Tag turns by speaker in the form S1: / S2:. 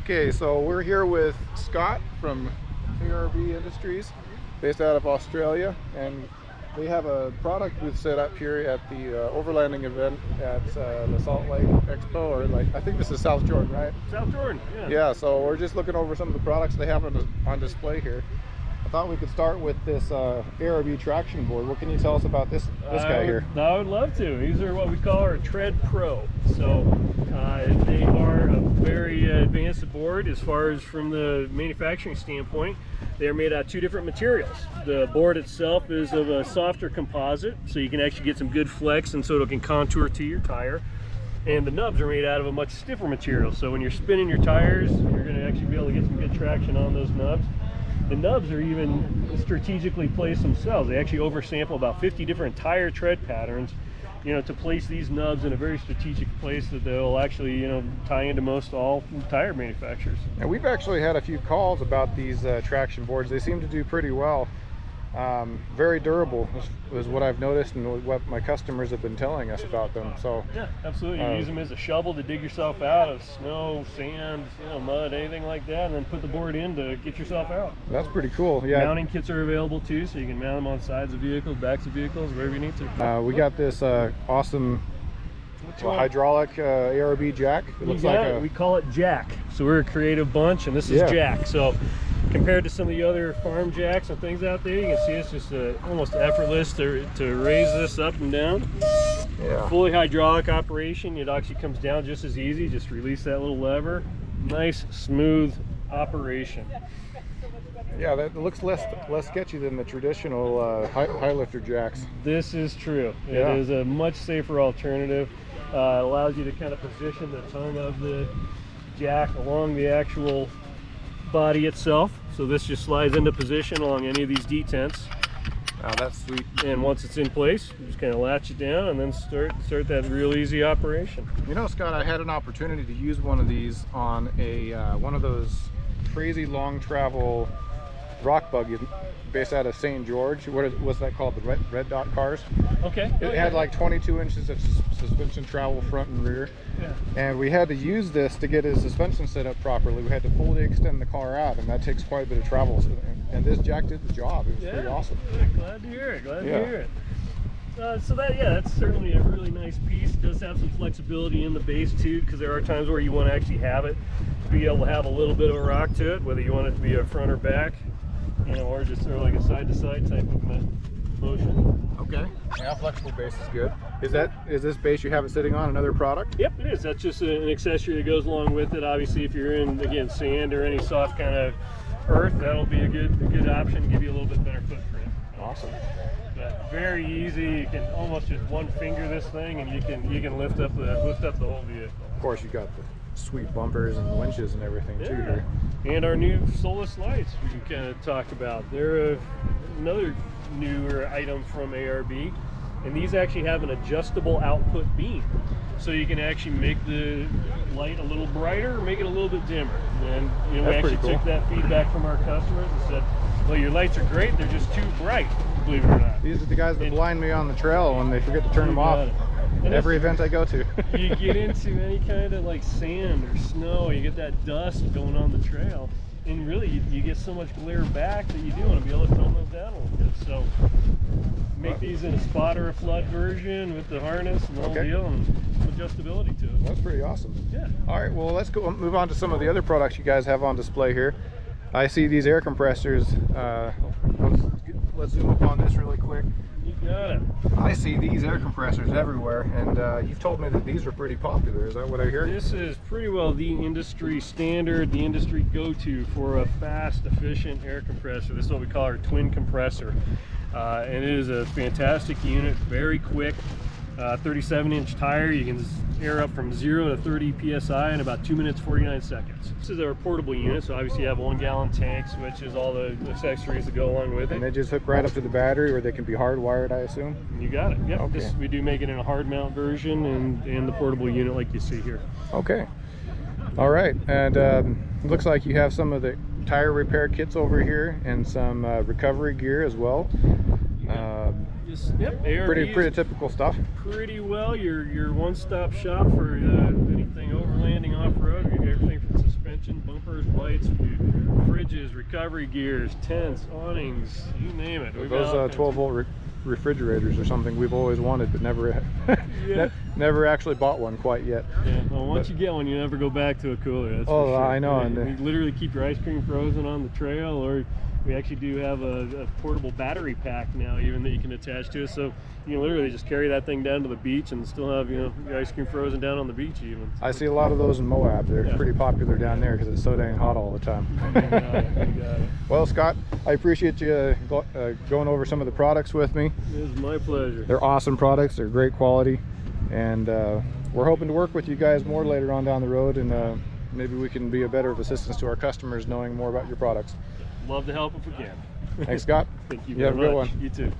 S1: Okay, so we're here with Scott from ARB Industries, based out of Australia, and they have a product booth set up here at the Overlanding event at the Salt Lake Expo, or like, I think this is South Jordan, right?
S2: South Jordan, yeah.
S1: Yeah, so we're just looking over some of the products they have on display here. I thought we could start with this ARB traction board. What can you tell us about this guy here?
S2: I would love to. These are what we call our Tread Pro. So they are a very advanced board as far as from the manufacturing standpoint. They're made out of two different materials. The board itself is of a softer composite, so you can actually get some good flex and so it can contour to your tire. And the nubs are made out of a much stiffer material, so when you're spinning your tires, you're going to actually be able to get some good traction on those nubs. The nubs are even strategically placed themselves. They actually oversample about 50 different tire tread patterns, to place these nubs in a very strategic place that they'll actually, tie into most all tire manufacturers.
S1: And we've actually had a few calls about these traction boards. They seem to do pretty well. Very durable is what I've noticed and what my customers have been telling us about them. So
S2: yeah, absolutely. You use them as a shovel to dig yourself out of snow, sand, mud, anything like that, and then put the board in to get yourself out.
S1: That's pretty cool. Yeah.
S2: Mounting kits are available too, so you can mount them on sides of vehicles, backs of vehicles, wherever you need to.
S1: We got this awesome hydraulic ARB jack. It looks like
S2: we call it Jack. So we're a creative bunch, and this is Jack. So compared to some of the other farm jacks and things out there, you can see it's just almost effortless to raise this up and down.
S1: Yeah.
S2: Fully hydraulic operation. It actually comes down just as easy. Just release that little lever. Nice, smooth operation.
S1: Yeah, that looks less sketchy than the traditional high lifter jacks.
S2: This is true. It is a much safer alternative. Allows you to kind of position the tongue of the jack along the actual body itself. So this just slides into position along any of these detents.
S1: Oh, that's sweet.
S2: And once it's in place, you just kind of latch it down and then start that real easy operation.
S1: Scott, I had an opportunity to use one of these on a one of those crazy long travel rock buggies based out of St. George. What's that called? The red dot cars.
S2: Okay.
S1: It had like 22 inches of suspension travel front and rear.
S2: Yeah.
S1: And we had to use this to get his suspension set up properly. We had to fully extend the car out, and that takes quite a bit of travel. And this jack did the job. It was pretty awesome.
S2: Glad to hear it. Glad to hear it. So that's certainly a really nice piece. It does have some flexibility in the base too, because there are times where you want to actually have it be able to have a little bit of a rock to it, whether you want it to be a front or back, or just sort of like a side-to-side type of motion.
S1: Okay. Yeah, flexible base is good. Is this base you have it sitting on another product?
S2: Yep, it is. That's just an accessory that goes along with it. Obviously, if you're in, again, sand or any soft kind of earth, that'll be a good option, give you a little bit better footprint.
S1: Awesome.
S2: But very easy. You can almost just one finger this thing, and you can lift up the whole vehicle.
S1: Of course, you got the sweet bumpers and winches and everything too here.
S2: And our new Solus lights we can kind of talk about. They're another newer item from ARB, and these actually have an adjustable output beam, so you can actually make the light a little brighter or make it a little bit dimmer. And we actually took that feedback from our customers and said, well, your lights are great, they're just too bright, believe it or not.
S1: These are the guys that blind me on the trail when they forget to turn them off. Every event I go to.
S2: You get into any kind of like sand or snow, you get that dust going on the trail, and really you get so much glare back that you do want to be able to tone those down a little bit. So make these in a spot or a flood version with the harness and the whole deal, and some adjustability to it.
S1: That's pretty awesome.
S2: Yeah.
S1: All right, well, let's go move on to some of the other products you guys have on display here. I see these air compressors. Let's zoom up on this really quick.
S2: You got it.
S1: I see these air compressors everywhere, and you've told me that these are pretty popular. Is that what I hear? This
S2: is pretty well the industry standard, the industry go-to for a fast, efficient air compressor. This is what we call our twin compressor. And it is a fantastic unit, very quick. 37-inch tire, you can air up from 0 to 30 psi in about 2 minutes 49 seconds. This is our portable unit, so obviously you have 1 gallon tank, switches, all the accessories that go along with it.
S1: And they just hook right up to the battery, or they can be hardwired, I assume?
S2: You got it. Yep.
S1: Okay.
S2: We do make it in a hard mount version and the portable unit like you see here.
S1: Okay. All right, and it looks like you have some of the tire repair kits over here and some recovery gear as well. Pretty typical stuff.
S2: Pretty well your one-stop shop for anything overlanding, off-road. You get everything from suspension suspension, bumpers, lights, fridges, recovery gears, tents, awnings, you name it.
S1: Those 12-volt refrigerators are something we've always wanted, but never
S2: Yeah.
S1: never actually bought one quite yet.
S2: Yeah, well, once you get one, you never go back to a cooler. That's for sure.
S1: I know.
S2: Yeah,
S1: And
S2: you literally keep your ice cream frozen on the trail, or we actually do have a portable battery pack now, even that you can attach to it. So you can literally just carry that thing down to the beach and still have, you know, your ice cream frozen down on the beach even.
S1: I see a lot of those in Moab. They're pretty popular down there because it's so dang hot all the time.
S2: You got it.
S1: Well, Scott, I appreciate you going over some of the products with me.
S2: It was my pleasure.
S1: They're awesome products. They're great quality, and we're hoping to work with you guys more later on down the road, and maybe we can be a better of assistance to our customers knowing more about your products.
S2: Love to help if we can.
S1: Thanks, Scott.
S2: Thank you
S1: You have a
S2: very
S1: good
S2: much.
S1: one.
S2: You too.